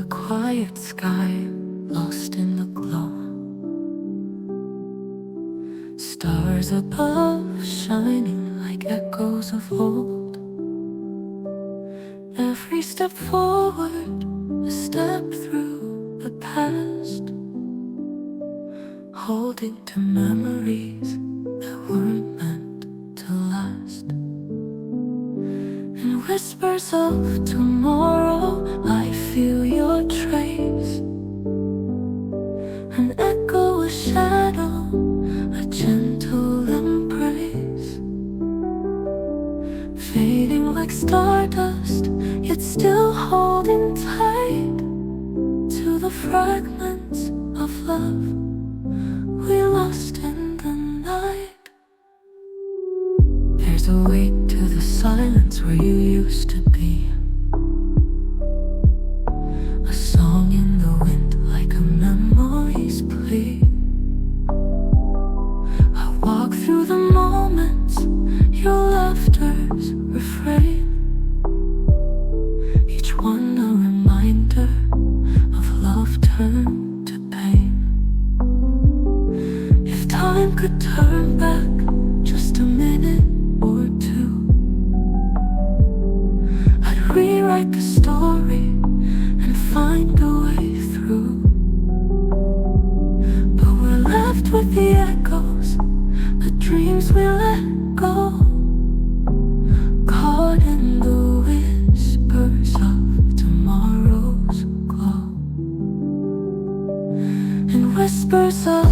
quiet sky, lost in the glow. Stars above, shining like echoes of old. Every step forward, a step through the past, holding to memories that weren't meant to last. In whispers of tomorrow, I feel your trace, an echo, a shadow, a gentle embrace, fading like stardust, yet still holding tight to the fragments of love we lost in the night. There's a weight to the silence where you used to be, a song in the wind like a memory's plea. I walk through the moments, your laughter's refrain, each one a reminder of love turned to pain. If time could turn back just a minute or two, I'd rewrite the story and find a way through. But we're left with the echoes, the dreams we let go, caught in the whispers of tomorrow's glow. In whispers of